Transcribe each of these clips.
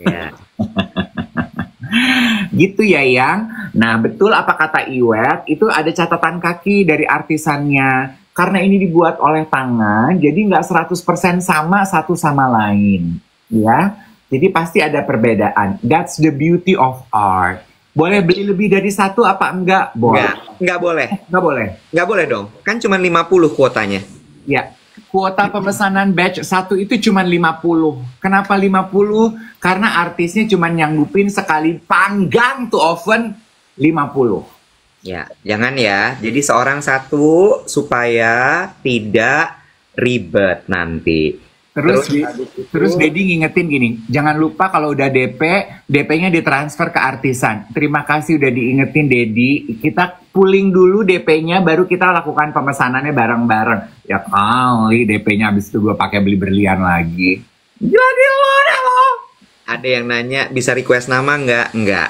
Ya. Gitu ya Yang. Nah betul apa kata Iwet, itu ada catatan kaki dari artisannya. Karena ini dibuat oleh tangan, jadi nggak 100% sama satu sama lain. Ya, jadi pasti ada perbedaan. That's the beauty of art. Boleh beli lebih dari satu apa enggak? Boleh. Nggak boleh. Enggak boleh. Nggak boleh dong. Kan cuma 50 kuotanya. Ya, kuota pemesanan batch 1 itu cuma 50. Kenapa 50? Karena artisnya cuma nyanggupin sekali panggang tuh oven 50. Ya, jangan ya. Jadi seorang satu supaya tidak ribet nanti. Terus Dedi ngingetin gini, jangan lupa kalau udah DP-nya ditransfer ke artisan. Terima kasih udah diingetin Dedi. Kita pooling dulu DP-nya, baru kita lakukan pemesanannya bareng-bareng. Ya kali DP-nya habis itu gue pakai beli berlian lagi. Jadi lo. Ada yang nanya, bisa request nama nggak? Nggak.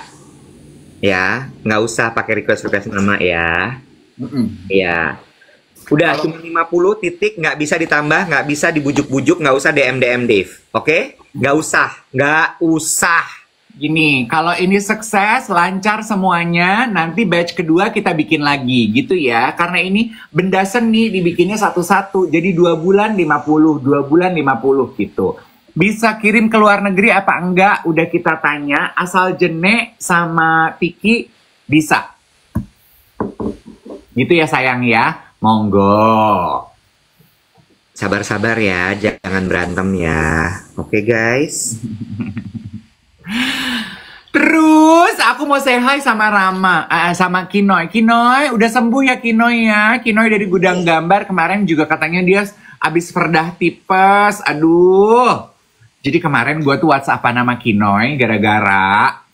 Ya, nggak usah pakai request nama ya. Ya. Udah cuma 50 titik, nggak bisa ditambah, nggak bisa dibujuk-bujuk, nggak usah DM Dave, oke? Nggak usah. Gini, kalau ini sukses, lancar semuanya, nanti batch kedua kita bikin lagi, gitu ya. Karena ini benda seni dibikinnya satu-satu, jadi 2 bulan 50, 2 bulan 50 gitu. Bisa kirim ke luar negeri apa enggak? Udah kita tanya, asal Jene sama Tiki bisa. Gitu ya sayang ya. Monggo. Sabar-sabar ya, jangan berantem ya. Oke guys. Terus aku mau say hi sama Rama, sama Kinoy. Kinoy, udah sembuh ya Kinoy ya. Kinoy dari Gudang Gambar kemarin juga katanya dia abis perdah tipes. Aduh. Jadi kemarin gue tuh WhatsApp nama Kinoy gara-gara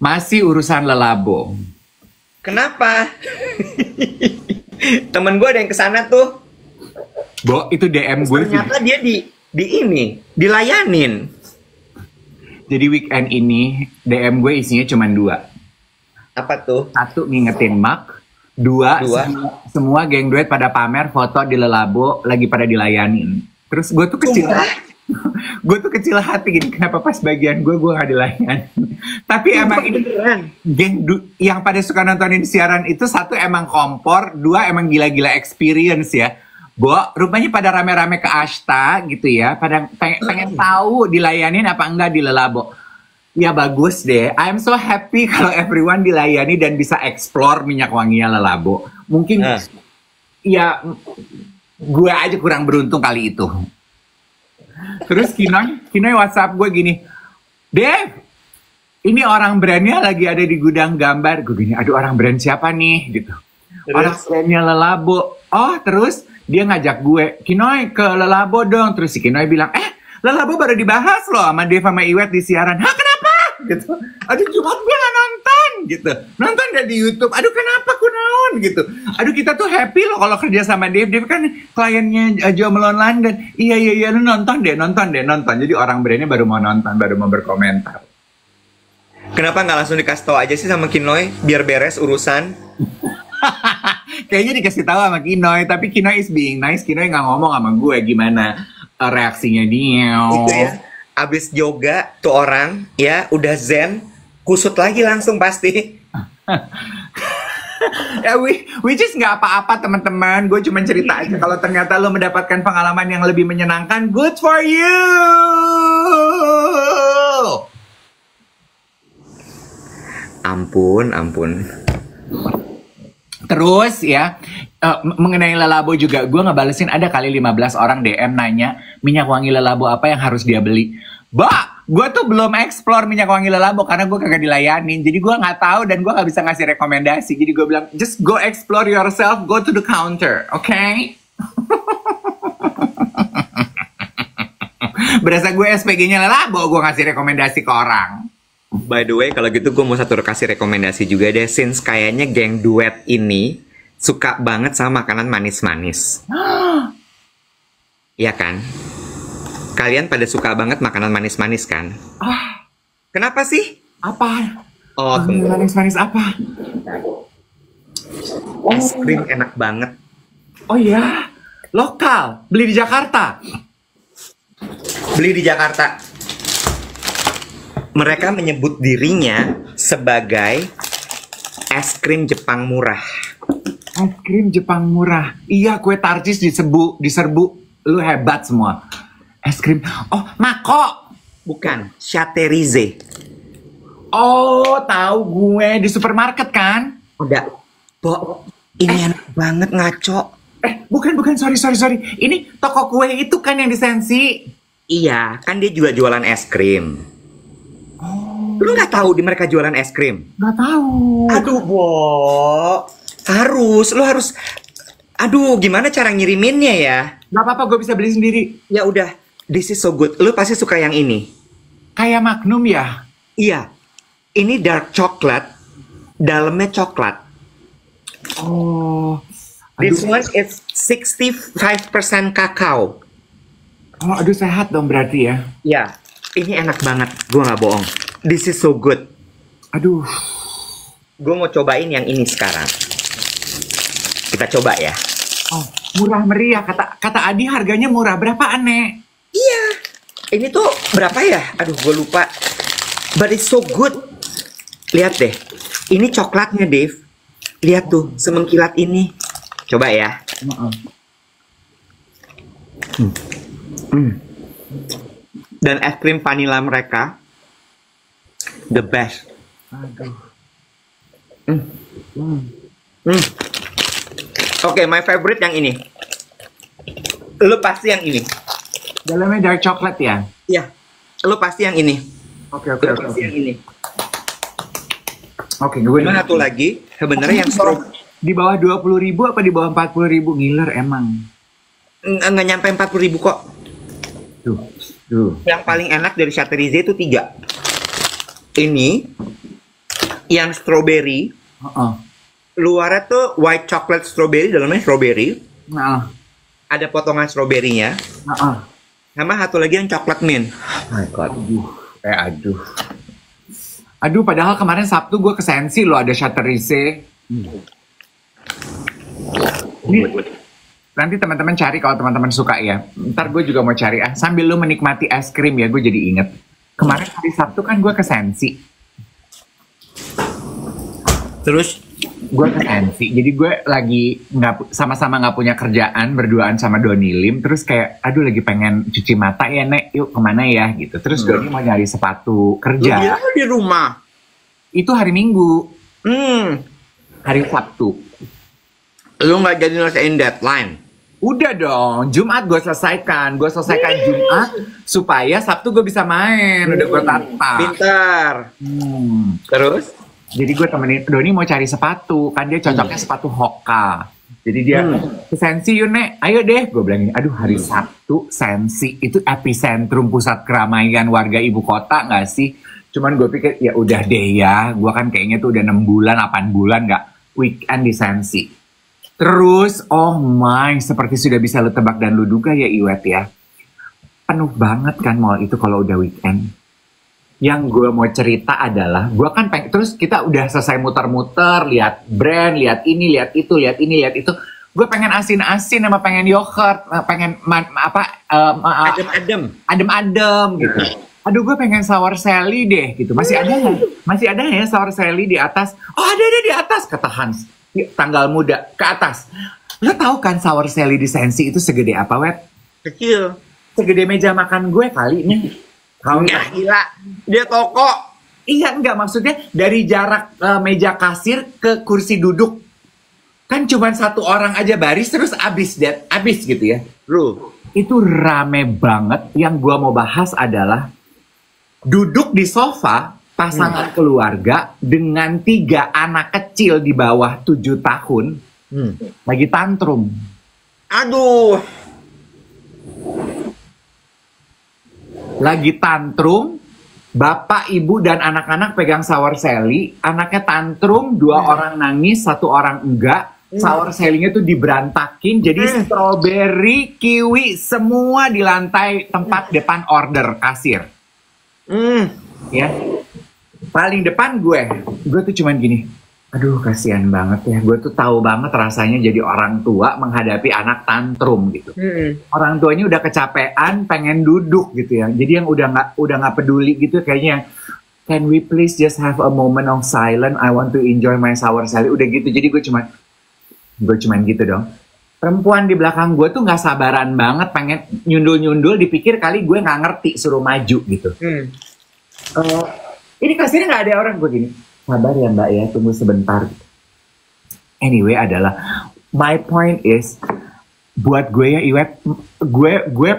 masih urusan lelabo. Kenapa? Temen gue ada yang kesana tuh. Bo, itu DM gue. Ternyata dia dilayanin. Jadi weekend ini DM gue isinya cuma 2. Apa tuh? 1 ngingetin Mak. 2 semua geng duet pada pamer foto di lelabo lagi pada dilayanin. Terus gue tuh kecil gue tuh kecil hati gini, kenapa pas bagian gue gak dilayan. Tapi emang ini geng yang pada suka nontonin siaran itu 1 emang kompor, 2 emang gila-gila experience ya. Bo, rupanya pada rame-rame ke Ashta gitu ya, pada pengen tahu dilayanin apa enggak di lelabo. Ya bagus deh, I'm so happy kalau everyone dilayani dan bisa explore minyak wanginya lelabo. Mungkin ya gue aja kurang beruntung kali itu. Terus Kinoy WhatsApp gue gini, Dev, ini orang brandnya lagi ada di Gudang Gambar. Gue gini, aduh orang brand siapa nih gitu. Terus? Orang brandnya Lelabo. Oh terus dia ngajak gue, Kinoy ke Lelabo dong. Terus si Kinoy bilang, Lelabo baru dibahas loh sama Dev sama Iwet di siaran. Hah kenapa? Gitu. Aduh Jumat gue gak nonton gitu. Nonton deh di YouTube. Aduh kenapa kunaon gitu. Aduh kita tuh happy loh kalau kerja sama Dev. Dev kan kliennya Jo Malone London. Iya lu nonton deh. Jadi orang brandnya baru mau nonton, baru mau berkomentar. Kenapa nggak langsung dikasih tahu aja sih sama Kinoy biar beres urusan? Kayaknya dikasih tahu sama Kinoy, tapi Kinoy is being nice. Kinoy nggak ngomong sama gue gimana reaksinya dia. Itu ya. Abis yoga tuh orang ya udah zen, kusut lagi langsung pasti. Ya, which is nggak apa-apa teman-teman. Gue cuma cerita aja kalau ternyata lo mendapatkan pengalaman yang lebih menyenangkan. Good for you. Ampun. Terus ya, mengenai Lelabo juga gue ngebalesin ada kali 15 orang DM nanya minyak wangi Lelabo apa yang harus dia beli. Gue tuh belum explore minyak wangi Lelabo karena gue kagak dilayanin. Jadi gue nggak tahu dan gue nggak bisa ngasih rekomendasi. Jadi gue bilang just go explore yourself, go to the counter, okay? Berasa gue SPG-nya Lelabo, gue ngasih rekomendasi ke orang. By the way, kalau gitu gue mau kasih rekomendasi juga deh. Since kayaknya geng duet ini suka banget sama makanan manis-manis. Iya kan? Kalian pada suka banget makanan manis-manis kan? Kenapa sih? Apa? Oh, manis-manis apa? Es krim enak banget. Oh iya, lokal. Beli di Jakarta. Mereka menyebut dirinya sebagai es krim Jepang murah. Es krim Jepang murah. Iya, kue tarcis diserbu. Lu hebat semua. Es krim. Oh, Mako. Bukan, Chaterize. Oh, tahu gue di supermarket kan? Udah, Bo, ini enak banget ngaco. Bukan, sorry. Ini toko kue itu kan yang di Sensi. Iya, kan dia juga jualan es krim. Oh. Lu nggak tahu di mereka jualan es krim? Nggak tahu. Aduh, Bo. Lu harus. Aduh, gimana cara ngiriminnya ya? Nggak apa-apa, gue bisa beli sendiri. Ya udah, this is so good. Lu pasti suka yang ini. Kayak Magnum ya? Iya. Ini dark chocolate, dalamnya coklat. Oh. This one is 65% kakao. Oh, aduh sehat dong berarti ya? Ya, ini enak banget. Gue nggak bohong. This is so good. Aduh. Gue mau cobain yang ini sekarang. Kita coba ya. Oh, murah meriah. Kata Adi harganya murah. Berapaan, Nek? Iya. Ini tuh berapa ya? Aduh, gue lupa. But it's so good. Lihat deh. Ini coklatnya, Dave. Lihat tuh, semengkilat ini. Coba ya. Dan es krim vanilla mereka the best. Oke, my favorite yang ini. Lu pasti yang ini. Dalamnya dark chocolate ya? Iya. Lu pasti yang ini. Oke. Pasti yang ini. Oke, gue Cuma satu lagi, sebenarnya yang strawberry di bawah 20.000 apa di bawah 40.000? Ngiler emang. nggak nyampe 40.000 kok. Tuh. Yang paling enak dari Chaterize itu 3. Ini yang strawberry. Luarnya tuh white chocolate strawberry, dalamnya strawberry. Ada potongan stroberinya. Sama satu lagi yang coklat mint. My God. Aduh, padahal kemarin Sabtu gue ke Sensi loh, ada Chaterize. Nanti teman-teman cari kalau teman-teman suka ya. Ntar gue juga mau cari sambil lu menikmati es krim ya, gue jadi inget. Kemarin hari Sabtu kan gue ke Sensi. Terus gue ke Sensi, jadi gue lagi sama-sama nggak punya kerjaan, berduaan sama Doni Lim. Terus kayak, aduh lagi pengen cuci mata ya Nek, yuk kemana ya gitu. Terus Doni mau nyari sepatu kerja. Lu di rumah? Itu hari Minggu. Hari Sabtu. Lu nggak jadi nyelesain deadline? Udah dong, Jumat gue selesaikan. Gue selesaikan Jumat supaya Sabtu gue bisa main. Udah gue tata. Pintar. Terus? Jadi gue temenin Doni mau cari sepatu. Kan dia cocoknya sepatu Hoka. Jadi dia ke Sensi yuk Nek. Ayo deh. Gue bilang, aduh hari Sabtu Sensi itu epicentrum pusat keramaian warga ibu kota gak sih? Cuman gue pikir ya udah deh ya. Gue kan kayaknya tuh udah 6 bulan, 8 bulan gak weekend di Sensi. Terus, oh my, seperti sudah bisa lu tebak dan lu duga ya Iwet ya. Penuh banget kan mall itu kalau udah weekend. Yang gue mau cerita adalah, gue kan terus kita udah selesai muter-muter, lihat brand, lihat ini, lihat itu, lihat ini, lihat itu. Gue pengen asin-asin sama pengen yogurt, pengen adem-adem gitu. Aduh, gue pengen sour Sally deh gitu. Masih ada ya sour Sally di atas? Oh ada di atas, kata Hans. Tanggal muda ke atas. Lo tau kan sour Sally di Sensi itu segede apa, Wet? Kecil. Segede meja makan gue kali nih. Enggak, gila. Dia toko. Iya, enggak. Maksudnya dari jarak meja kasir ke kursi duduk. Kan cuma satu orang aja baris terus abis gitu ya. Bro. Itu rame banget. Yang gue mau bahas adalah duduk di sofa pasangan keluarga dengan 3 anak kecil di bawah 7 tahun lagi tantrum. Aduh. Lagi tantrum, bapak, ibu, dan anak-anak pegang sour Sally. Anaknya tantrum, 2 orang nangis, 1 orang enggak. Sour Sally-nya tuh diberantakin, jadi strawberry, kiwi, semua di lantai tempat depan order kasir. Ya. Paling depan gue tuh cuman gini, aduh kasihan banget ya, gue tuh tahu banget rasanya jadi orang tua menghadapi anak tantrum gitu. Orang tuanya udah kecapean, pengen duduk gitu ya, jadi yang udah nggak peduli gitu kayaknya, can we please just have a moment of silence? I want to enjoy my sour Sally. Udah gitu, jadi gue cuman gitu dong. Perempuan di belakang gue tuh nggak sabaran banget, pengen nyundul-nyundul, dipikir kali gue nggak ngerti, suruh maju gitu. Ini kasirnya nggak ada orang, gue gini, sabar ya mbak ya, tunggu sebentar. Anyway adalah, my point is, buat gue ya Iwet, gue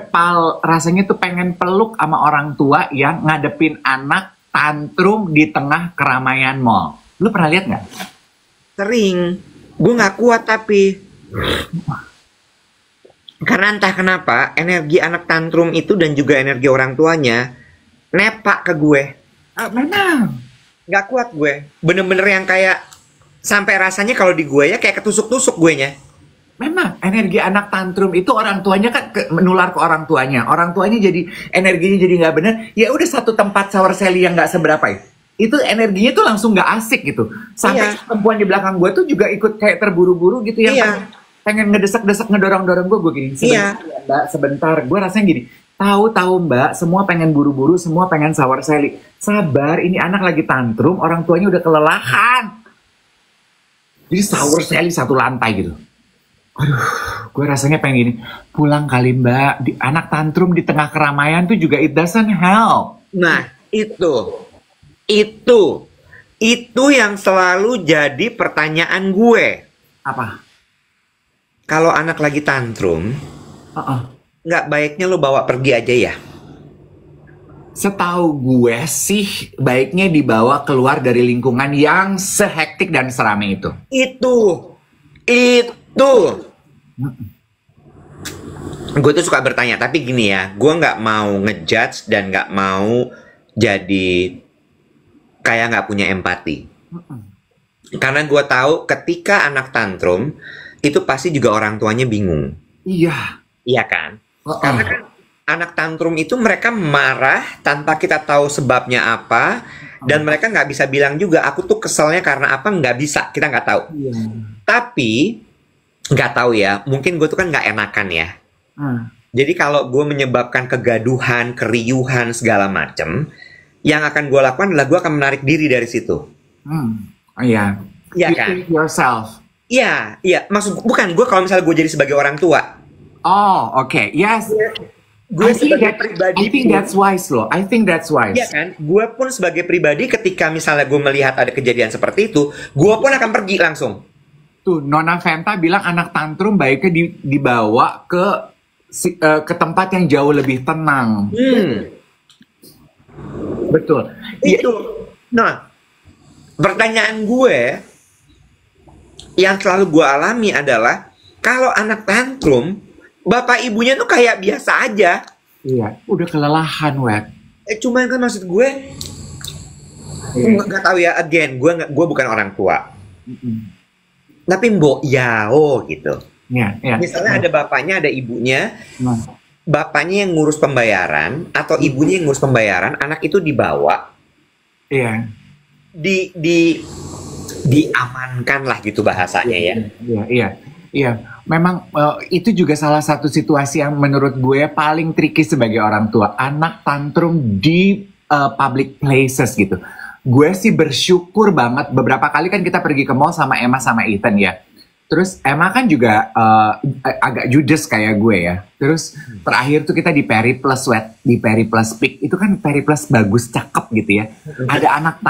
rasanya tuh pengen peluk sama orang tua yang ngadepin anak tantrum di tengah keramaian mall. Lu pernah lihat nggak? Sering. Gue nggak kuat tapi. Karena entah kenapa energi anak tantrum itu dan juga energi orang tuanya nepak ke gue. Memang. Nggak kuat gue. Bener-bener yang kayak sampai rasanya kalau di gue ya kayak ketusuk-tusuk gue nya. Memang energi anak tantrum itu orang tuanya kan menular ke orang tuanya. Orang tuanya jadi energinya jadi nggak bener. Ya udah satu tempat sour Sally yang nggak seberapa ya. Itu energinya tuh langsung nggak asik gitu. Sampai perempuan di belakang gue tuh juga ikut kayak terburu-buru gitu yang pengen ngedesak-desak ngedorong-dorong gue gini. Sebentar ya, mbak, sebentar. Gue rasanya gini. Tahu mbak, semua pengen buru-buru, semua pengen sour Sally. Sabar, ini anak lagi tantrum, orang tuanya udah kelelahan. Jadi sour Sally satu lantai gitu. Aduh, gue rasanya pengen gini, pulang kali mbak, anak tantrum di tengah keramaian tuh juga it doesn't help. Nah, itu yang selalu jadi pertanyaan gue. Apa? Kalau anak lagi tantrum, nggak baiknya lo bawa pergi aja ya? Setahu gue sih, baiknya dibawa keluar dari lingkungan yang sehektik dan seramai itu. Itu. Gue tuh suka bertanya, tapi gini ya, gue nggak mau ngejudge dan nggak mau jadi kayak nggak punya empati. Karena gue tahu ketika anak tantrum, itu pasti juga orang tuanya bingung. Iya. Iya kan? Karena kan anak tantrum itu mereka marah tanpa kita tahu sebabnya apa, dan mereka nggak bisa bilang juga, aku tuh keselnya karena apa, nggak bisa, kita nggak tahu. Iya. Tapi nggak tahu ya, mungkin gue tuh kan nggak enakan ya. Jadi kalau gue menyebabkan kegaduhan, keriuhan segala macem, yang akan gue lakukan adalah gue akan menarik diri dari situ. Iya. Iya kan? Yourself. Iya. Maksud bukan gue kalau misalnya gue jadi sebagai orang tua. Oh, oke. Yes. Gue sebagai pribadi. I think that's wise loh. I think that's wise. Iya kan? Gue pun sebagai pribadi ketika misalnya gue melihat ada kejadian seperti itu, gue pun akan pergi langsung. Tuh, Nona Venta bilang anak tantrum baiknya dibawa ke tempat yang jauh lebih tenang. Betul. Itu. Nah, pertanyaan gue yang selalu gue alami adalah kalau anak tantrum, bapak ibunya tuh kayak biasa aja. Iya, udah kelelahan, Wet. Cuman kan maksud gue, nggak tahu ya. Again, gue bukan orang tua. Tapi mbok yao gitu. Misalnya ada bapaknya, ada ibunya. Bapaknya yang ngurus pembayaran atau ibunya yang ngurus pembayaran, anak itu dibawa. Iya. Diamankan lah gitu bahasanya ya. Iya. Memang itu juga salah satu situasi yang menurut gue paling tricky sebagai orang tua. Anak tantrum di public places gitu. Gue sih bersyukur banget, beberapa kali kan kita pergi ke mall sama Emma sama Ethan ya. Terus Emma kan juga agak judes kayak gue ya. Terus terakhir tuh kita di Periplus, di Periplus Peak. Itu kan Periplus bagus, cakep gitu ya. Ada anak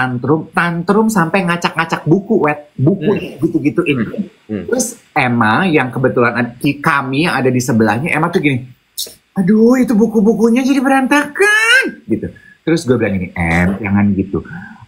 tantrum sampai ngacak-ngacak buku, buku gitu-gituin. Terus Emma yang kebetulan kami yang ada di sebelahnya, Emma tuh gini, aduh itu buku-bukunya jadi berantakan gitu. Terus gue bilang gini, jangan gitu.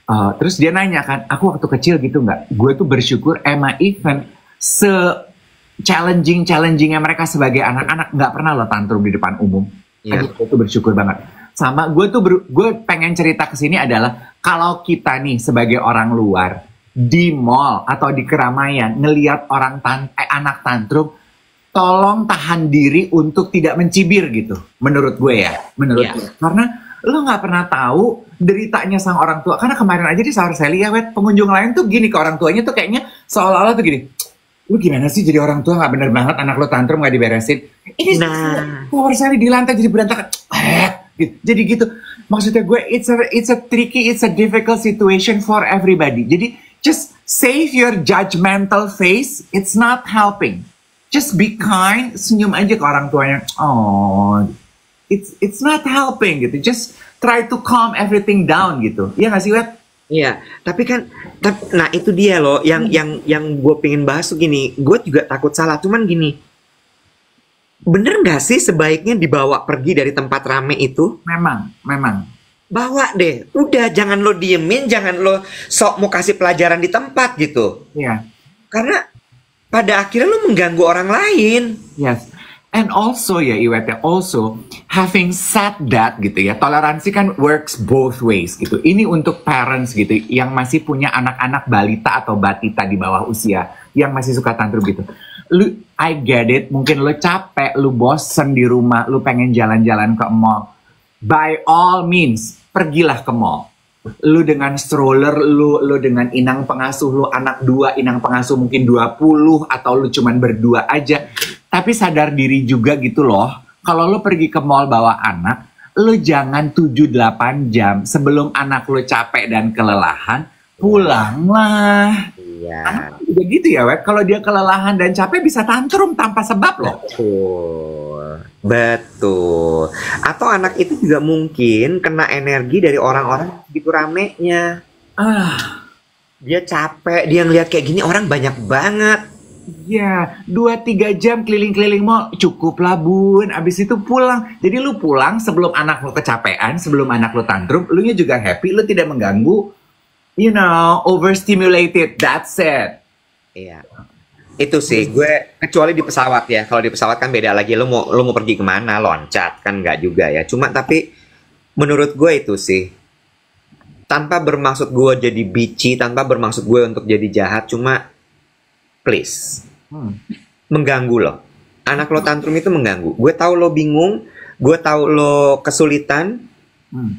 Terus dia nanya kan, aku waktu kecil gitu nggak? Gue tuh bersyukur Emma Ethan se-challengingnya mereka sebagai anak-anak nggak pernah lo tantrum di depan umum. Aduh, gue tuh bersyukur banget. Sama gue tuh gue pengen cerita ke sini adalah kalau kita nih sebagai orang luar di mall atau di keramaian ngelihat orang anak tantrum, tolong tahan diri untuk tidak mencibir gitu. Menurut gue ya, gue. Karena lo nggak pernah tahu deritanya sang orang tua. Karena kemarin aja di Sour Sally ya, pengunjung lain tuh gini ke orang tuanya tuh kayaknya seolah-olah tuh gini, lu gimana sih jadi orang tua nggak bener banget, anak lo tantrum nggak diberesin. Ini Sour Sally di lantai jadi berantakan. Gitu. Jadi gitu. maksudnya gue, it's a tricky, it's a difficult situation for everybody. Jadi just save your judgmental face. It's not helping. Just be kind, senyum aja ke orang tuanya. Oh, it's not helping gitu. Just try to calm everything down gitu. Iya nggak sih, Wet? Iya, tapi kan, nah itu dia loh, yang gue pengen bahas tuh gini, gue juga takut salah, cuman gini, bener nggak sih sebaiknya dibawa pergi dari tempat rame itu? Memang. Bawa deh, udah jangan lo diemin, jangan lo sok mau kasih pelajaran di tempat gitu. Iya. Karena pada akhirnya lo mengganggu orang lain. Yes. And also ya Iwet ya, also having said that gitu ya, toleransi kan works both ways gitu. Ini untuk parents gitu yang masih punya anak-anak balita atau batita di bawah usia yang masih suka tantrum gitu. I get it, mungkin lo capek, lo bosen di rumah, lo pengen jalan-jalan ke mall. By all means, pergilah ke mall. Lu dengan stroller, lu dengan inang pengasuh, lu anak 2, inang pengasuh mungkin 20, atau lu cuman berdua aja. Tapi sadar diri juga gitu loh, kalau lu pergi ke mall bawa anak, lu jangan 7-8 jam sebelum anak lu capek dan kelelahan, pulanglah. Iya. Anak juga gitu ya, Wet. Kalau dia kelelahan dan capek bisa tantrum tanpa sebab loh. Betul. Atau anak itu juga mungkin kena energi dari orang-orang gitu ramenya. Dia capek, dia ngeliat kayak gini orang banyak banget. Ya, 2-3 jam keliling-keliling mall cukup lah bun. Abis itu pulang. Jadi lu pulang sebelum anak lu kecapean, sebelum anak lu tantrum, lu nya juga happy, lu tidak mengganggu. You know, overstimulated. That's it. Iya. Itu sih, gue kecuali di pesawat ya. Kalau di pesawat kan beda lagi. Lu mau pergi kemana? Loncat kan nggak juga ya. Cuma tapi menurut gue itu sih, tanpa bermaksud gue jadi bitchy, tanpa bermaksud gue untuk jadi jahat, cuma please, mengganggu lo. Anak lo tantrum itu mengganggu. Gue tahu lo bingung, gue tahu lo kesulitan,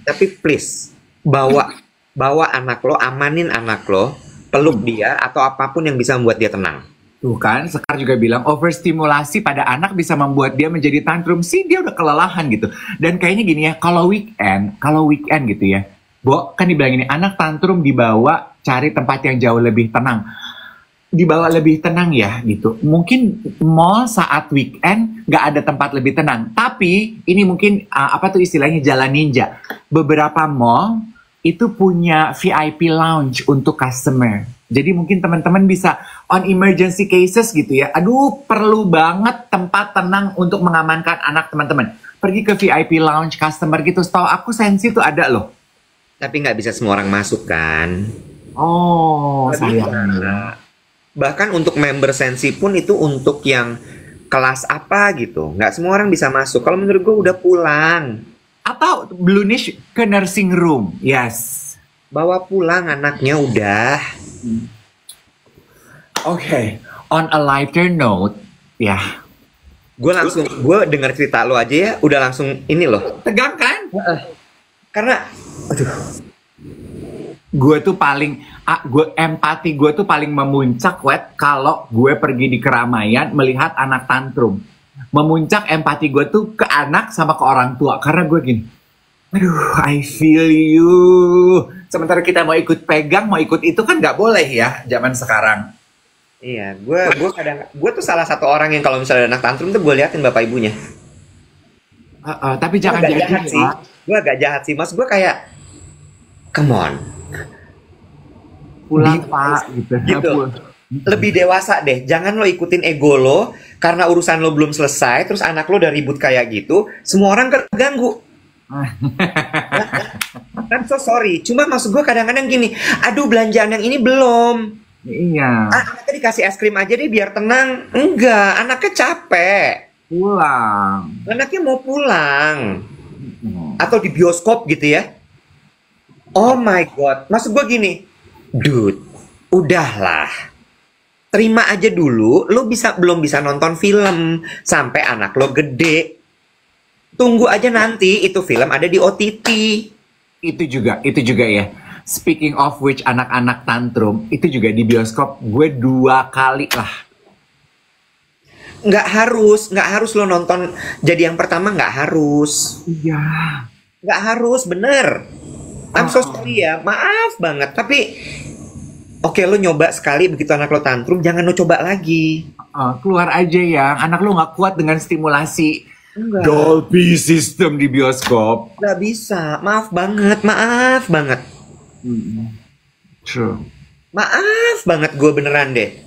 tapi please bawa anak lo, amanin anak lo, peluk dia atau apapun yang bisa membuat dia tenang. Tuh kan, Sekar juga bilang overstimulasi pada anak bisa membuat dia menjadi tantrum. Sih dia udah kelelahan gitu. Dan kayaknya gini ya, kalau weekend gitu ya, Bo, kan dibilang ini anak tantrum dibawa cari tempat yang jauh lebih tenang. Dibawa lebih tenang ya gitu. Mungkin mall saat weekend nggak ada tempat lebih tenang. Tapi ini mungkin apa tuh istilahnya jalan ninja. Beberapa mall itu punya VIP lounge untuk customer. Jadi mungkin teman-teman bisa on emergency cases gitu ya. Aduh, perlu banget tempat tenang untuk mengamankan anak teman-teman. Pergi ke VIP lounge customer gitu. Setahu aku Sensi tuh ada loh. Tapi nggak bisa semua orang masuk kan. Oh, sayang. Bahkan untuk member Sensi pun itu untuk yang kelas apa gitu. Nggak semua orang bisa masuk. Kalau menurut gue udah pulang. Atau Blue Niche ke nursing room. Yes. Bawa pulang anaknya udah. Okay. On a lighter note, ya. Gue dengar cerita lo aja ya, udah langsung ini loh. Tegang kan? Karena, aduh. Gue tuh paling empati gue tuh paling memuncak Wet kalau gue pergi di keramaian melihat anak tantrum. Memuncak empati gue tuh ke anak sama ke orang tua karena gue gini, aduh I feel you. Sementara kita mau ikut pegang, mau ikut itu kan nggak boleh ya zaman sekarang. Iya, gue tuh salah satu orang yang kalau misalnya ada anak tantrum tuh gue liatin bapak ibunya. Tapi jangan jahat sih. Gue agak jahat sih, mas gue kayak, come on. Pulang pak gitu. Lebih dewasa deh, jangan lo ikutin ego lo karena urusan lo belum selesai terus anak lo udah ribut kayak gitu, semua orang keganggu. I'm so sorry, cuma maksud gue kadang-kadang gini, aduh belanjaan yang ini belum. Iya. Anaknya dikasih es krim aja deh biar tenang. Enggak, anaknya capek. Pulang. Anaknya mau pulang. Atau di bioskop gitu ya. Oh my god, maksud gue gini, dude, udahlah. Terima aja dulu, lo belum bisa nonton film sampai anak lo gede. Tunggu aja nanti itu film ada di OTT. Itu juga ya. Speaking of which, anak-anak tantrum itu juga di bioskop gue 2 kali lah. Nggak harus lo nonton jadi yang pertama, nggak harus. Iya. nggak harus, bener. I'm so sorry ya, maaf banget. Tapi, oke lo nyoba sekali begitu anak lo tantrum, jangan lo coba lagi. Keluar aja ya, anak lo nggak kuat dengan stimulasi Enggak, Dolby System di bioskop. nggak bisa. Maaf banget, maaf banget. True. Maaf banget gue beneran deh.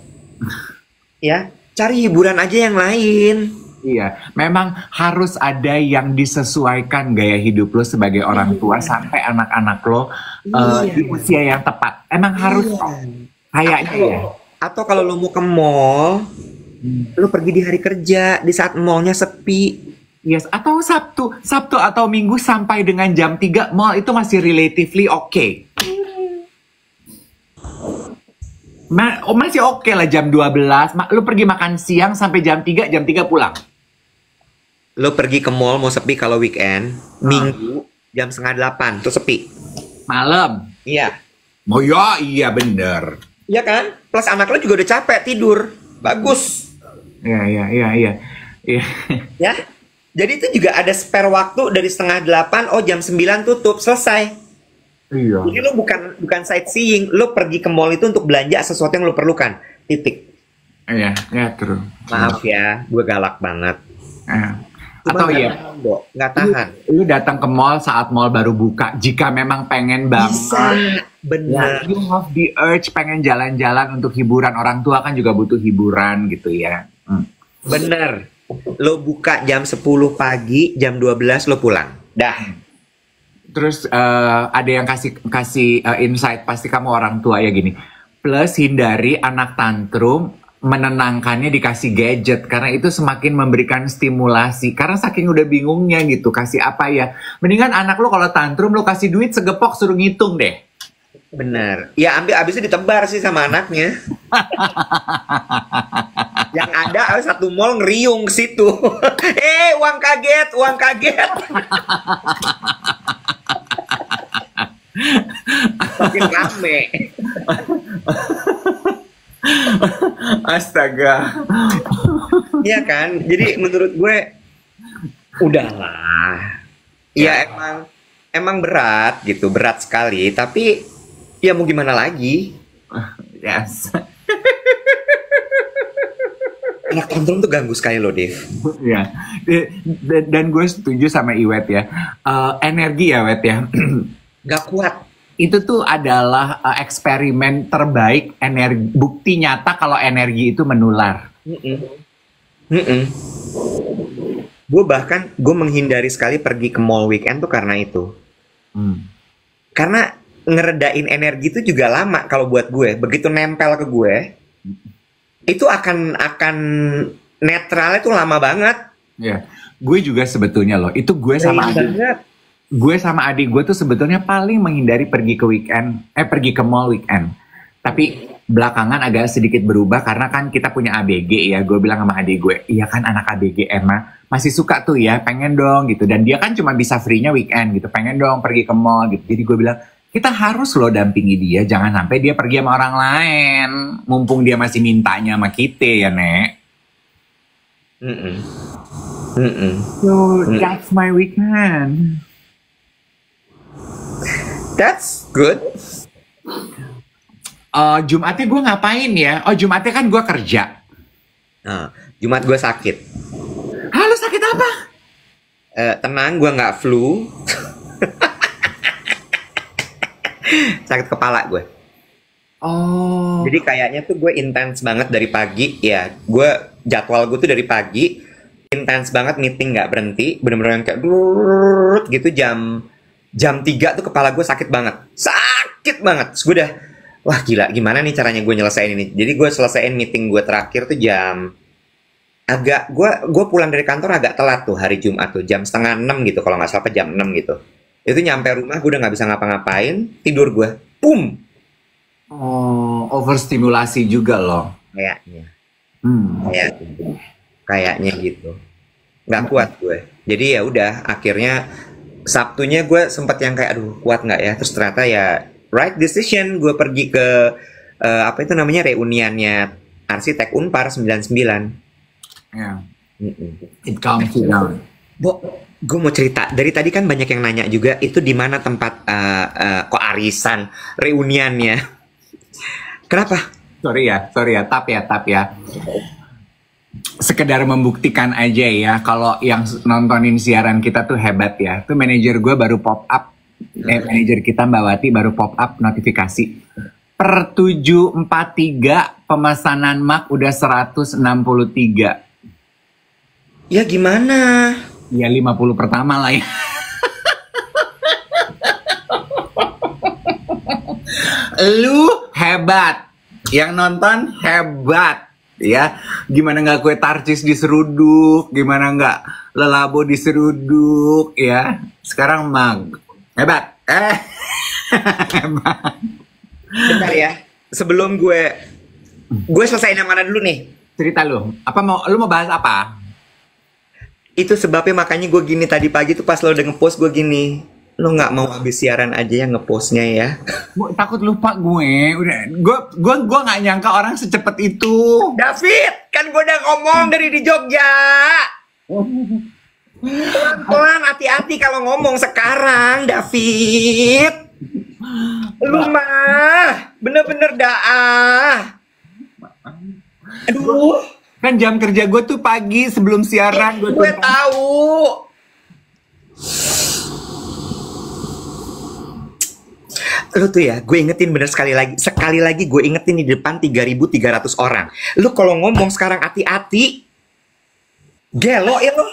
Ya, cari hiburan aja yang lain. Iya, memang harus ada yang disesuaikan gaya hidup lo sebagai orang tua sampai anak-anak lo di usia yang tepat. Emang harus kayaknya ya. Atau kalau lo mau ke mall, lo pergi di hari kerja, di saat mallnya sepi. Yes, atau Sabtu atau Minggu sampai dengan jam 3 mall itu masih relatively oke. Masih oke lah jam 12. Lu pergi makan siang sampai jam 3 pulang. Lo pergi ke mall mau sepi kalau weekend, Minggu jam 7:30 tuh sepi. Malam. Iya. Oh ya, iya bener. Iya kan? Plus anak lo juga udah capek tidur. Bagus. Iya. Ya. Jadi itu juga ada spare waktu dari 7:30, oh jam 9 tutup, selesai. Iya. Jadi lo bukan sightseeing, lo pergi ke mall itu untuk belanja sesuatu yang lo perlukan. Titik. Iya, true. Maaf ya, gue galak banget. Atau nggak ya, tahan, Bo. Nggak tahan. lu datang ke mall saat mall baru buka. Jika memang pengen banget, Bisa, benar. ya, you have the urge pengen jalan-jalan untuk hiburan. Orang tua kan juga butuh hiburan gitu ya. Bener. Lo buka jam 10 pagi, jam 12 lo pulang. Dah. Terus ada yang kasih insight, pasti kamu orang tua ya gini. Plus hindari anak tantrum, menenangkannya dikasih gadget karena itu semakin memberikan stimulasi. Karena saking udah bingungnya gitu, kasih apa ya? Mendingan anak lo kalau tantrum lo kasih duit segepok suruh ngitung deh. Bener. Ya ambil abisnya ditebar sih sama anaknya. Yang ada satu mall ngeriung ke situ. Uang kaget, uang kaget. Makin rame. Astaga. Iya kan? Jadi menurut gue udahlah. Ya emang berat gitu, berat sekali. Tapi ya mau gimana lagi? Yes. Anak tantrum tuh ganggu sekali loh, Dev. Ya. Dan gue setuju sama Iwet ya. Energi ya, Wet ya. Gak kuat. Itu tuh adalah eksperimen terbaik, bukti nyata kalau energi itu menular. Gue menghindari sekali pergi ke mall weekend tuh karena itu. Karena ngeredain energi itu juga lama kalau buat gue. Begitu nempel ke gue, itu akan netralnya tuh lama banget. Ya, gue juga sebetulnya loh. Itu gue sama adik gue tuh sebetulnya paling menghindari pergi ke mall weekend. Tapi belakangan agak sedikit berubah karena kan kita punya ABG ya. Gue bilang sama adik gue, iya kan anak ABG Emma masih suka tuh ya, pengen dong gitu. Dan dia kan cuma bisa free-nya weekend gitu, pengen dong pergi ke mall gitu. Jadi gue bilang, kita harus loh dampingi dia, jangan sampai dia pergi sama orang lain. Mumpung dia masih mintanya sama kita ya, Nek. So, that's my weekend. That's good. Jumatnya gue ngapain ya? Oh, Jumatnya kan gue kerja. Jumat gue sakit. Halo, sakit apa? Tenang, gue nggak flu. Sakit kepala gue. Oh. Jadi kayaknya tuh gue intens banget dari pagi. Ya, jadwal gue tuh dari pagi intens banget, meeting nggak berhenti. Bener-bener yang kayak gitu jam 3 tuh kepala gue sakit banget. Sakit banget. Terus gue udah, wah gila, gimana nih caranya gue nyelesain ini. Jadi gue selesaiin meeting gue terakhir tuh gue pulang dari kantor agak telat tuh hari Jumat tuh. Jam 5:30 gitu kalau nggak salah, jam 6 gitu. Itu nyampe rumah gue udah nggak bisa ngapa-ngapain. Tidur gue, boom. Oh, overstimulasi juga loh. Kayaknya. Kayaknya gitu. Nggak kuat gue. Jadi ya udah, akhirnya Sabtunya gue sempet yang kayak aduh kuat nggak ya, terus ternyata ya right decision, gue pergi ke apa itu namanya, reuniannya arsitek Unpar 99. Yeah. It calms you down. Bo, gue mau cerita. Dari tadi kan banyak yang nanya juga, itu di mana tempat kok arisan, reuniannya. Kenapa? Sorry ya, tap ya. Sekedar membuktikan aja ya, kalau yang nontonin siaran kita tuh hebat ya. Tuh manajer gue baru pop up, manajer kita Mbak Wati baru pop up notifikasi. Per 7.43 pemesanan Mac udah 163. Ya gimana? Ya 50 pertama lah ya. Lu hebat, yang nonton hebat ya. Gimana nggak kue tarcis diseruduk, gimana nggak lelabo diseruduk ya. Sekarang Mag hebat. Hebat. Bentar ya. Sebelum gue selesaiin yang mana dulu nih? Cerita lu. Lu mau bahas apa? Itu sebabnya makanya gue gini tadi pagi tuh pas lo udah ngepost gue gini. Lo nggak mau habis siaran aja yang ngepostnya ya? Takut lupa gue. Gue nggak nyangka orang secepat itu. David, kan gue udah ngomong dari di Jogja. Pelan-pelan, hati-hati kalau ngomong sekarang, David. Lu mah bener-bener daah. Aduh. Kan jam kerja gue tuh pagi sebelum siaran. Gue tahu. Lu tuh ya, gue ingetin bener sekali lagi gue ingetin di depan 3.300 orang. Lu kalau ngomong sekarang hati-hati. Gelo ya lo.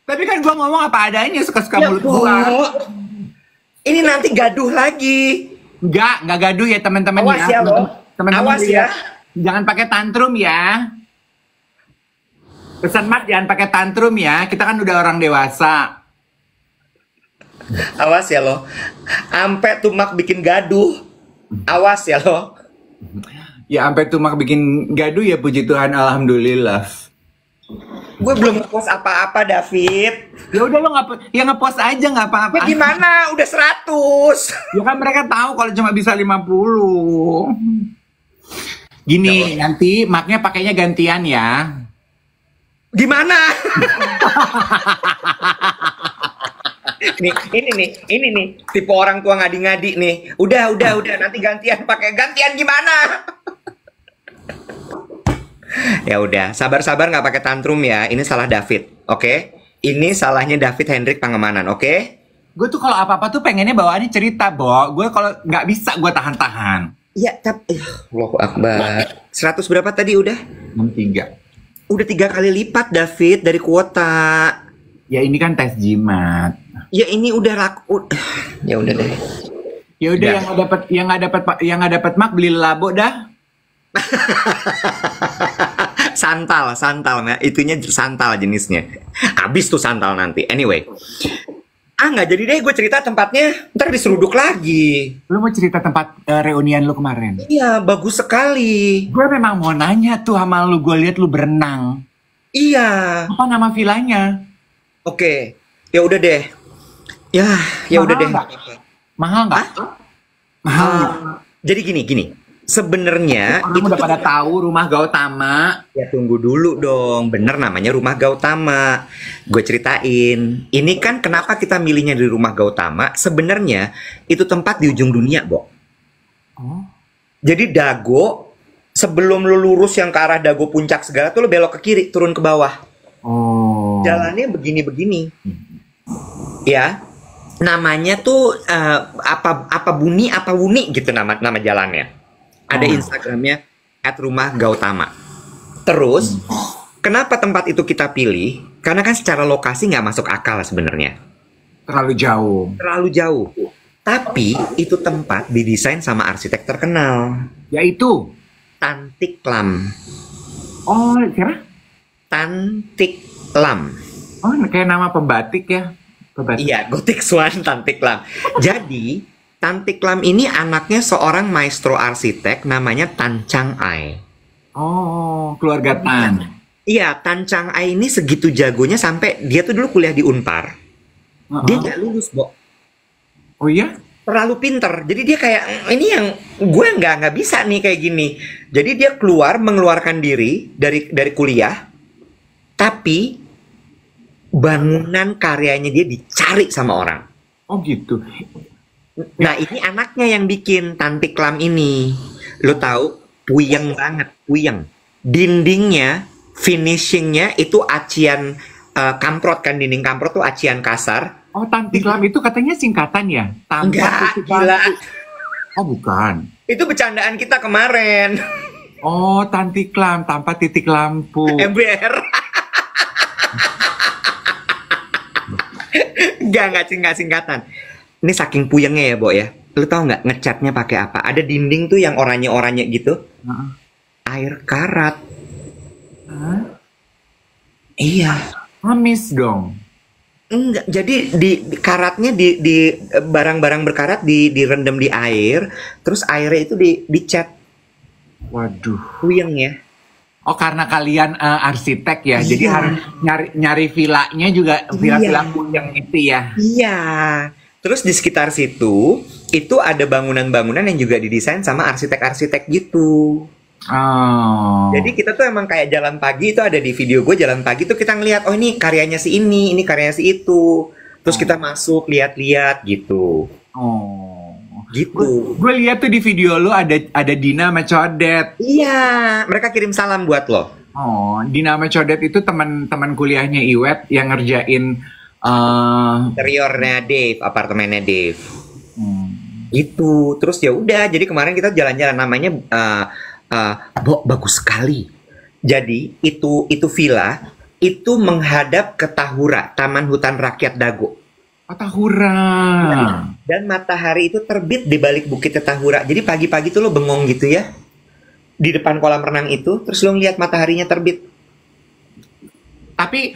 Tapi kan gue ngomong apa adanya, suka-suka Ya, mulut gue. Ini nanti gaduh lagi. Nggak gaduh ya teman-teman Awas ya lo. Teman-teman Awas ya. Jangan pakai tantrum ya. Pesan Mat, jangan pakai tantrum ya. Kita kan udah orang dewasa. Awas ya lo. Ampe tuh Mak bikin gaduh. Awas ya lo. Ya sampai tuh Mak bikin gaduh ya, puji Tuhan, alhamdulillah. Gue belum ngepost apa-apa, David. Ya udah lo ngepost aja nggak apa-apa. Ya gimana? Udah 100. Ya kan mereka tahu kalau cuma bisa 50. Gini, nanti Maknya pakainya gantian ya. Gimana? ini nih, tipe orang tua ngadi-ngadi nih. Udah, nanti gantian gimana? Ya udah, sabar-sabar nggak pakai tantrum ya. Ini salah David, oke? Ini salahnya David Hendrik Pangemanan, oke? Gue tuh kalau apa-apa tuh pengennya bawaannya cerita, Bo. Gue kalau nggak bisa gue tahan-tahan. Ya, tapi Allahu Akbar. 100 berapa tadi udah? 63. Udah 3 kali lipat, David, dari kuota. Ya ini kan tes jimat. Ya ini udah laku. Ya udah deh. Ya udah, yang nggak dapat Mak beli labo dah. santal nah, itunya santal jenisnya. Habis tuh santal nanti. Anyway. Nggak jadi deh gue cerita tempatnya. Ntar diseruduk lagi. Lu mau cerita tempat reunian lu kemarin? Iya, bagus sekali. Gue memang mau nanya tuh sama lu, gue lihat lu berenang. Iya. Apa nama vilanya? Oke. Ya udah deh. Ya udah deh. Mahal nggak? Mahal. Jadi gini. Sebenarnya itu udah pada tahu Rumah Gautama. Ya tunggu dulu dong. Bener namanya Rumah Gautama. Gue ceritain. Ini kan kenapa kita milihnya di Rumah Gautama. Sebenarnya itu tempat di ujung dunia, Bo. Oh. Jadi Dago, sebelum lu lurus yang ke arah Dago puncak segala tuh lu belok ke kiri, turun ke bawah. Oh. Jalannya begini-begini. Ya. Namanya tuh apa Wuni gitu nama jalannya. Ada Instagramnya @rumahgautama. Terus, kenapa tempat itu kita pilih? Karena kan secara lokasi nggak masuk akal sebenarnya. Terlalu jauh. Tapi itu tempat didesain sama arsitek terkenal. Yaitu Tantik Lam. Oh, kira? Tantik Lam. Oh, kayak nama pembatik ya? Iya, Gothic Swan Tantik Lam. Jadi Tantik Lam ini anaknya seorang maestro arsitek namanya Tan Chang Ai. Oh, keluarga Tan. Iya, Tan Chang Ai ini segitu jagonya sampai dia tuh dulu kuliah di Unpar. Dia nggak lulus, Bo. Oh iya? Terlalu pinter. Jadi dia kayak, ini yang gue nggak bisa nih kayak gini. Jadi dia mengeluarkan diri dari kuliah. Tapi bangunan karyanya dia dicari sama orang. Oh gitu. Nah ini anaknya yang bikin Tantik Lam ini. Lo tahu, puyeng banget, puyeng. Dindingnya, finishingnya itu acian kamprot kan, dinding kamprot tuh acian kasar. Oh, Tantik Lam itu katanya singkatan ya? Enggak, gila. Oh bukan. Itu bercandaan kita kemarin. Oh, Tantik Lam tanpa titik lampu. MBR. Enggak singkatan. Ini saking puyengnya ya, Bo ya. Lu tau nggak ngecatnya pakai apa? Ada dinding tuh yang oranye-oranye gitu. Air karat. Iya. Amis dong. Enggak, jadi di karatnya di barang-barang berkarat direndam di air, terus airnya itu dicat. Waduh. Puyeng ya. Oh, karena kalian arsitek ya, Iya. jadi harus nyari vilanya juga villa-villa yang itu ya. Iya. Terus di sekitar situ itu ada bangunan-bangunan yang juga didesain sama arsitek-arsitek gitu. Oh. Jadi kita tuh emang kayak jalan pagi itu ada di video gue, jalan pagi tuh kita ngeliat, oh ini karyanya si ini karyanya si itu. Terus kita masuk lihat-lihat gitu. Oh. Gitu. Gue lihat tuh di video lu ada Dina sama Codet. Iya, mereka kirim salam buat lo. Oh, Dina sama Codet itu teman-teman kuliahnya Iwet yang ngerjain Interiornya Dave, apartemennya Dave. Gitu. Terus ya udah, jadi kemarin kita jalan-jalan, namanya Bo, bagus sekali. Jadi itu villa itu menghadap ke Tahura, Taman Hutan Rakyat Dago. Oh, Tahura. Dan matahari itu terbit di balik bukit Tahura. Jadi pagi-pagi tuh lo bengong gitu ya. Di depan kolam renang itu, terus lo ngeliat mataharinya terbit. Tapi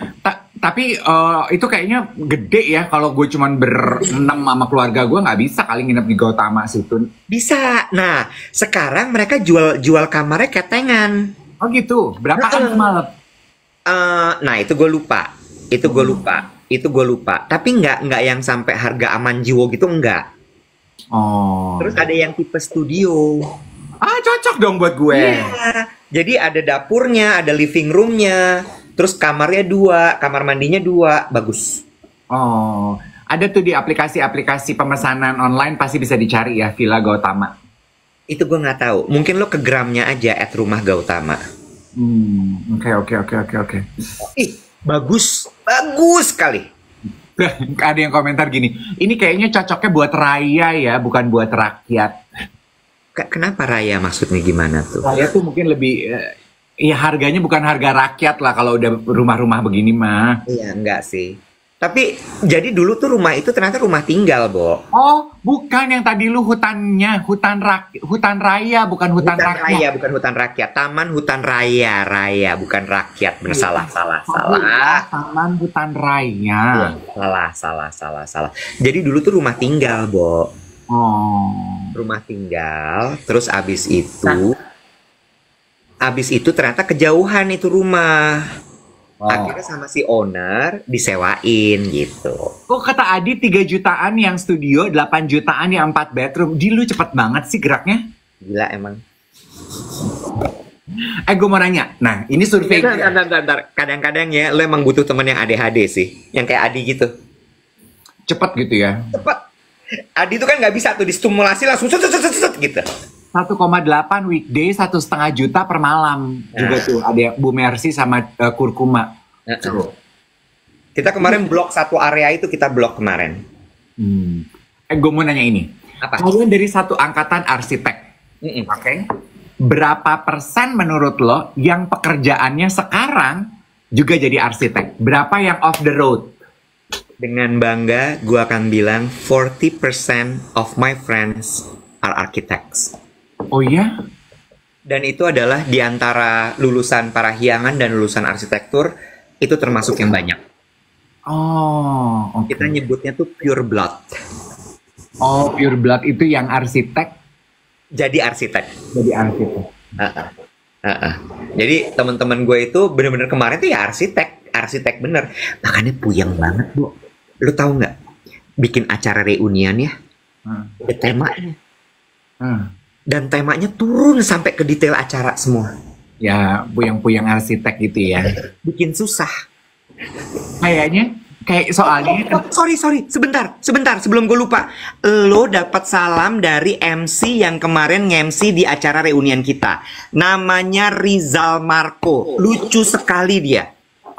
itu kayaknya gede ya. Kalau gue cuman berenam sama keluarga gue nggak bisa kali nginep di Gautama situ. Bisa. Nah, sekarang mereka jual kamarnya ketengan. Oh gitu. Berapaan semalam? Nah, itu gue lupa. Itu gue lupa. Tapi nggak yang sampai harga aman jiwo gitu, enggak. Oh. Terus ada yang tipe studio. Ah, cocok dong buat gue. Iya. Jadi ada dapurnya, ada living roomnya. Terus kamarnya 2, kamar mandinya 2, bagus. Oh, ada tuh di aplikasi-aplikasi pemesanan online pasti bisa dicari ya, Villa Gautama. Itu gue nggak tahu. Mungkin lo ke gramnya aja @rumah Gautama. Oke. Ih, bagus sekali. Ada yang komentar gini, ini kayaknya cocoknya buat raya ya, bukan buat rakyat. Kenapa raya maksudnya gimana tuh? Raya tuh mungkin lebih, ya harganya bukan harga rakyat lah kalau udah rumah-rumah begini mah. Iya, enggak sih. Tapi jadi dulu tuh rumah itu ternyata rumah tinggal, Bo. Oh, bukan yang tadi lu hutannya, hutan raya, bukan hutan rakyat. Raya, bukan hutan rakyat. Taman hutan raya, bukan rakyat. Bener, salah. Taman hutan raya. Salah. Jadi dulu tuh rumah tinggal, Bo. Oh. Rumah tinggal, terus abis itu ternyata kejauhan itu rumah. Akhirnya sama si owner disewain gitu. Kok kata Adi 3 jutaan yang studio, 8 jutaan yang 4 bedroom. Lu cepet banget sih geraknya. Gila emang. Gue mau nanya. Nah, ini survei. Bentar. Kadang-kadang ya lo emang butuh temen yang ADHD sih. Yang kayak Adi gitu. Cepet gitu ya. Cepet. Adi tuh kan nggak bisa tuh distimulasi langsung set gitu. 1,8 weekday, 1,5 juta per malam. Juga tuh ada Bu Mercy sama Kurkuma. Kita kemarin blok satu area itu, kita blok kemarin. Gue mau nanya ini. Apa? Kalian dari satu angkatan arsitek. Oke. Berapa persen menurut lo yang pekerjaannya sekarang juga jadi arsitek? Berapa yang off the road? Dengan bangga, gue akan bilang 40% of my friends are architects. Oh iya? Dan itu adalah di antara lulusan Parahyangan dan lulusan arsitektur, itu termasuk yang banyak. Oh, okay. Kita nyebutnya tuh pure blood. Oh, pure blood itu yang arsitek? Jadi arsitek. Jadi arsitek. Jadi teman-teman gue itu bener-bener kemarin tuh ya arsitek bener. Makanya puyeng banget, Bu. Lu tahu nggak? Bikin acara reunian ya, ada temanya. Dan temanya turun sampai ke detail acara semua. Ya, puyeng-puyeng arsitek gitu ya. Bikin susah. Kayaknya kayak soalnya kan Sorry, sebentar, sebelum gue lupa. Lo dapat salam dari MC yang kemarin nge-MC di acara reunian kita. Namanya Rizal Marco. Lucu sekali dia.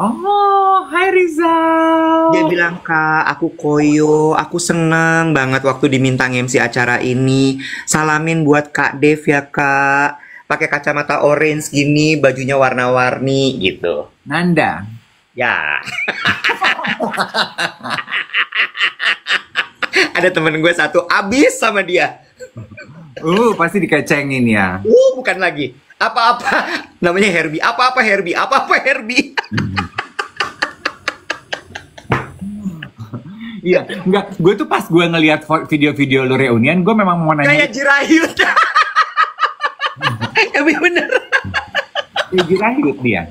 oh, hai Rizal. Dia bilang, Kak, aku Koyo, aku seneng banget waktu diminta nge-MC acara ini. Salamin buat Kak Dev ya, Kak. Pakai kacamata orange gini, bajunya warna-warni gitu. Nanda. Ya. Ada temen gue satu abis sama dia. Pasti dikecengin ya. Bukan lagi. Apa-apa. Namanya Herbie. Apa-apa Herbie. Apa-apa Herbie. Iya, enggak. Gue tuh pas gue ngeliat video-video lo reunian, gue memang mau nanya. Kayak Jirayut. Tapi bener. Jirayut dia.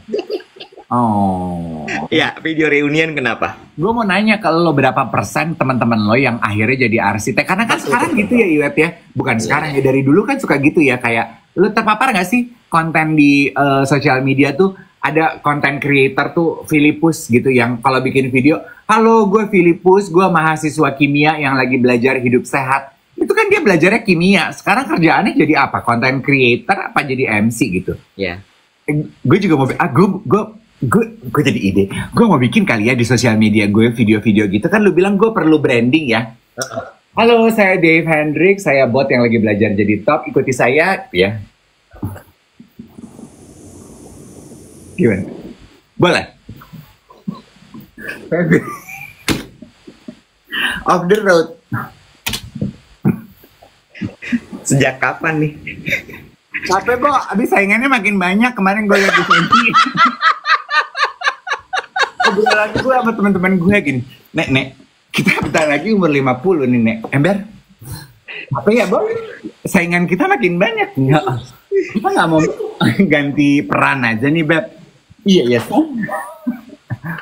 Oh. Ya, video reunian kenapa? Gue mau nanya kalau lo berapa persen teman-teman lo yang akhirnya jadi arsitek? Karena kan sekarang gitu ya Iwet ya. Bukan sekarang ya, dari dulu kan suka gitu ya. Kayak lo terpapar gak sih konten di sosial media tuh, ada konten creator tuh Filipus gitu yang kalau bikin video, halo gue Filipus, gue mahasiswa kimia yang lagi belajar hidup sehat. Itu kan dia belajarnya kimia. Sekarang kerjaannya jadi apa? Konten creator apa jadi MC gitu? Ya. Gue juga mau gue jadi ide. Gue mau bikin kali ya di sosial media gue video-video gitu. Kan lu bilang gue perlu branding ya. Halo, saya Dave Hendrik, saya bot yang lagi belajar jadi top. Ikuti saya ya. Gimana? Boleh? Off the road. Sejak kapan nih? Capek kok, abis saingannya makin banyak. Kemarin gue liat di Fenty. Obrolan gue sama teman-teman gue gini, Nek, kita bentar lagi umur 50 nih, Nek. Ember, apa ya, Bang? Saingan kita makin banyak. Nggak, kita nggak mau ganti peran aja nih, Beb. Iya, Son.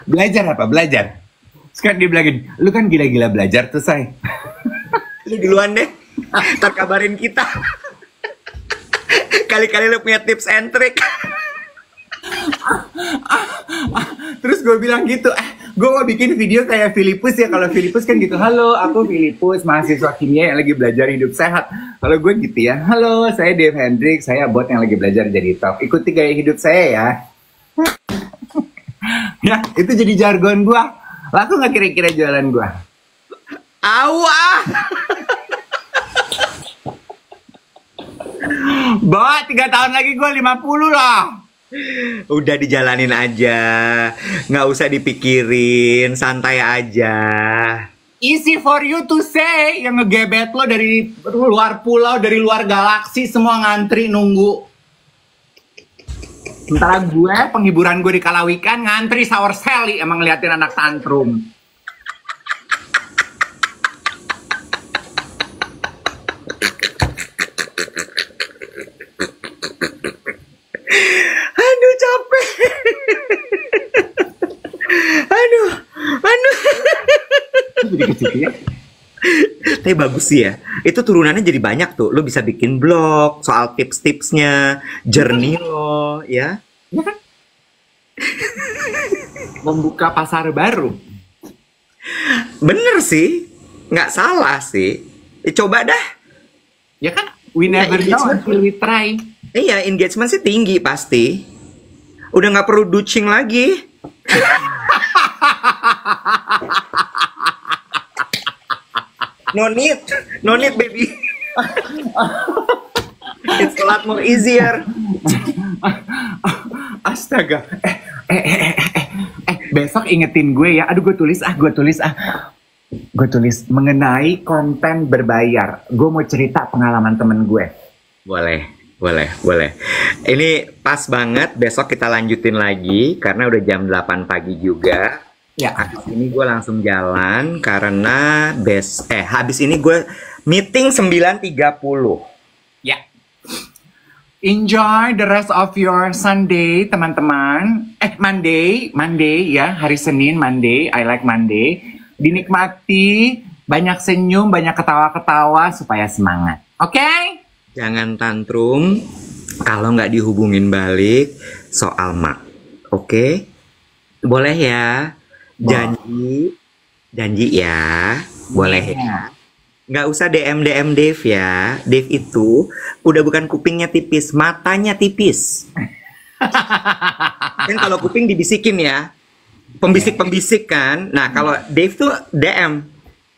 Belajar apa? Belajar. Sekarang dia bilangin, lu kan gila-gila belajar tuh, Say. Lu duluan deh. Ntar kabarin kita. Kali-kali lu punya tips and trick. Terus gue bilang gitu, gue mau bikin video kayak Filipus ya. Kalau Filipus kan gitu, halo aku Filipus, mahasiswa kimia yang lagi belajar hidup sehat. Kalau gue gitu ya, halo saya Dave Hendrik, saya bot yang lagi belajar jadi top. Ikuti gaya hidup saya ya. Ya, itu jadi jargon gue. Laku gak kira-kira jualan gue? Awah. Bot, 3 tahun lagi gue 50 loh. Udah dijalanin aja, nggak usah dipikirin, santai aja. Easy for you to say, yang ngegebet lo dari luar pulau, dari luar galaksi, semua ngantri nunggu. Sementara gue, penghiburan gue di Kalawikan, ngantri sour sally, emang ngeliatin anak tantrum. Aduh capek. Aduh. Jadi kecil ya. Tapi bagus sih ya. Itu turunannya jadi banyak tuh. Lo bisa bikin blog soal tips-tipsnya, journey lo, ya. Ya kan? Membuka pasar baru. Bener sih, nggak salah sih. Coba dah. Ya kan? We never know until we try. Iya, engagement sih tinggi pasti. Udah nggak perlu douching lagi. No need baby. It's a lot more easier. Astaga. Besok ingetin gue ya. Aduh, gue tulis mengenai konten berbayar. Gue mau cerita pengalaman temen gue. Boleh. Ini pas banget, besok kita lanjutin lagi karena udah jam 8 pagi juga. Ya. Habis ini gue langsung jalan karena habis ini gue meeting 9.30. Ya. Enjoy the rest of your Sunday, teman-teman. Monday ya, hari Senin, Monday. I like Monday. Dinikmati, banyak senyum, banyak ketawa-ketawa supaya semangat. Oke? Jangan tantrum kalau nggak dihubungin balik soal mak. Oke? Boleh ya. Janji. Janji ya. Boleh ya. Nggak usah DM Dave ya. Dave itu udah bukan kupingnya tipis, matanya tipis. Kan kalau kuping dibisikin ya. Pembisik-pembisik kan. Nah, kalau Dave tuh DM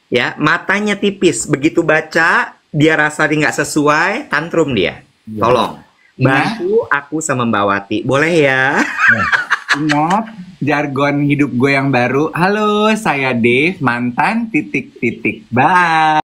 ya, matanya tipis. Begitu baca, dia rasa dia nggak sesuai, tantrum dia. Tolong bantu aku sama Mbak Wati. Boleh ya? Ingat jargon hidup gue yang baru. Halo, saya Dave, mantan titik-titik. Bye.